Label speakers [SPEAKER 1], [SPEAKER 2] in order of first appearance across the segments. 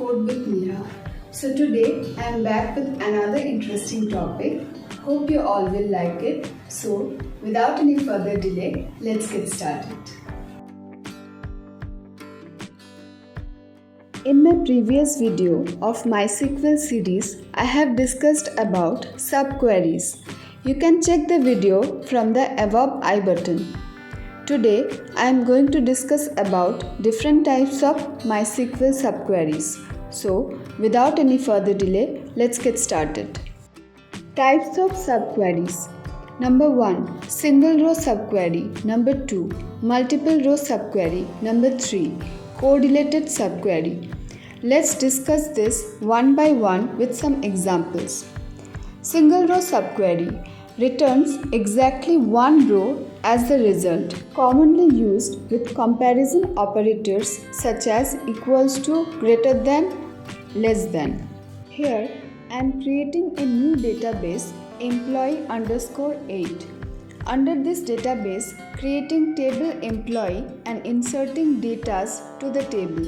[SPEAKER 1] Code with Neha. So today I am back with another interesting topic. Hope you all will like it. So without any further delay, let's get started. In my previous video of MySQL series, I have discussed about subqueries. You can check the video from the above I button. Today, I am going to discuss about different types of MySQL subqueries. So, without any further delay, let's get started. Types of subqueries. Number 1. Single row subquery. Number 2. Multiple row subquery. Number 3. Correlated subquery. Let's discuss this one by one with some examples. Single row subquery returns exactly one row as the result, commonly used with comparison operators such as equals to, greater than, less than. Here I am creating a new database employee_8. Under this database, creating table employee and inserting data to the table.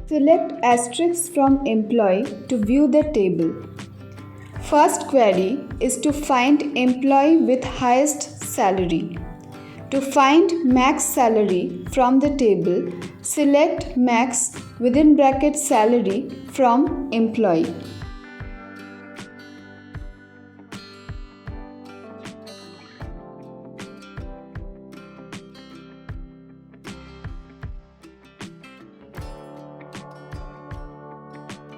[SPEAKER 1] Select asterisk from employee to view the table. First query is to find employee with highest salary. To find max salary from the table, select max within bracket salary from employee.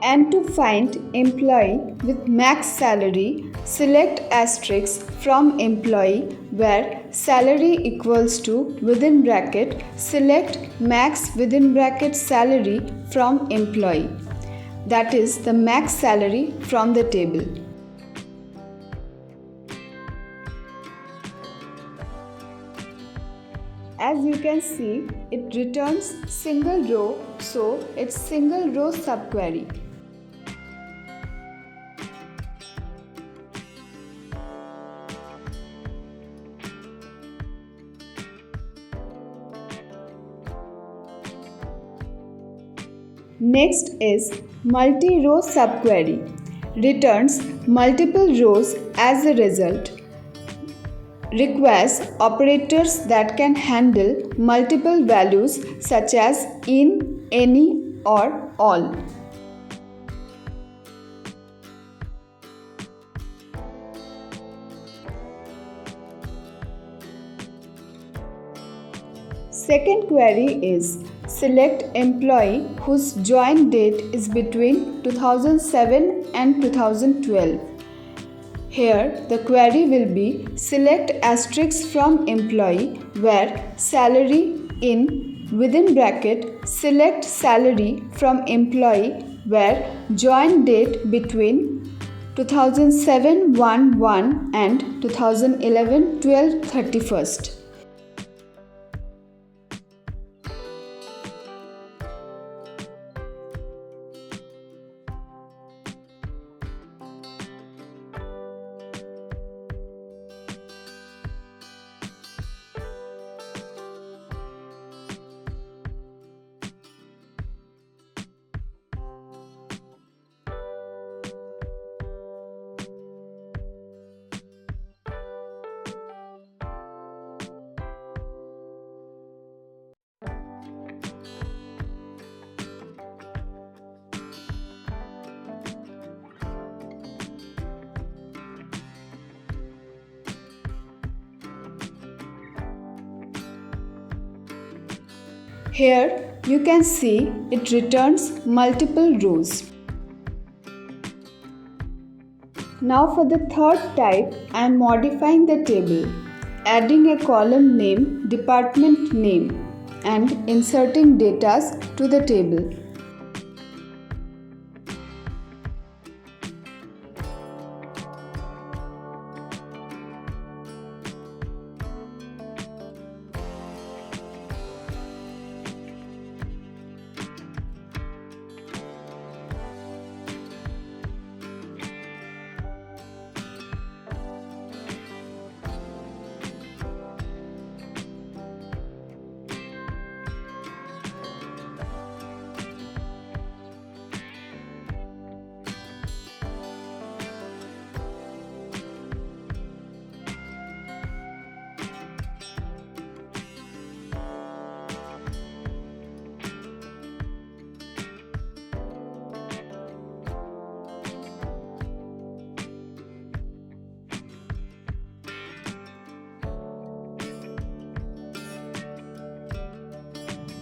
[SPEAKER 1] And to find employee with max salary, select asterisk from employee where salary equals to within bracket, select max within bracket salary from employee. That is the max salary from the table. As you can see, it returns single row, so it's single row subquery. Next is multi-row subquery. Returns multiple rows as a result. Requires operators that can handle multiple values such as in, any, or all. Second query is select employee whose join date is between 2007 and 2012. Here the query will be select asterisk from employee where salary in within bracket select salary from employee where join date between 2007 1 and 2011 12 31st. Here you can see it returns multiple rows. Now for the third type, I am modifying the table, adding a column name, department name, and inserting data to the table.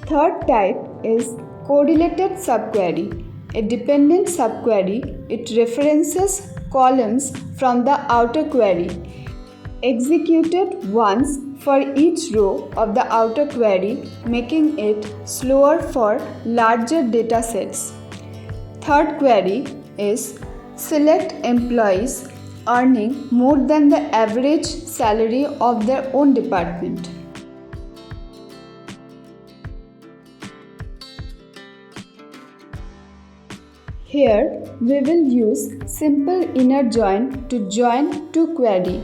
[SPEAKER 1] Third type is Correlated Subquery, a dependent subquery. It references columns from the outer query, executed once for each row of the outer query, making it slower for larger datasets. Third query is select employees earning more than the average salary of their own department. Here we will use simple inner join to join two queries.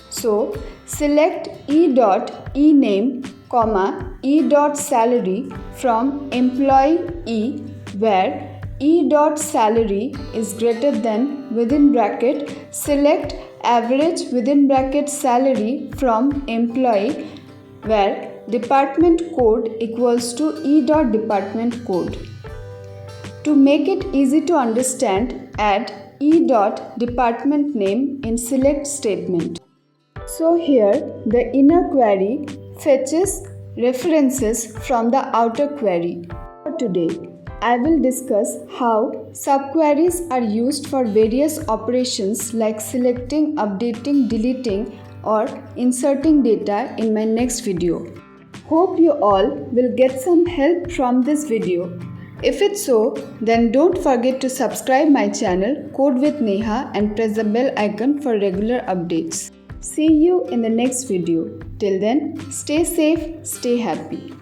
[SPEAKER 1] So select e.ename, e.salary from employee e, where e.salary is greater than within bracket select average within bracket salary from employee, where department code equals to e.department code. To make it easy to understand, add e.department name in select statement. So here the inner query fetches references from the outer query. For today, I will discuss how subqueries are used for various operations like selecting, updating, deleting, or inserting data in my next video. Hope you all will get some help from this video. If it's so, then don't forget to subscribe my channel Code with Neha and press the bell icon for regular updates. See you in the next video. Till then, stay safe, stay happy.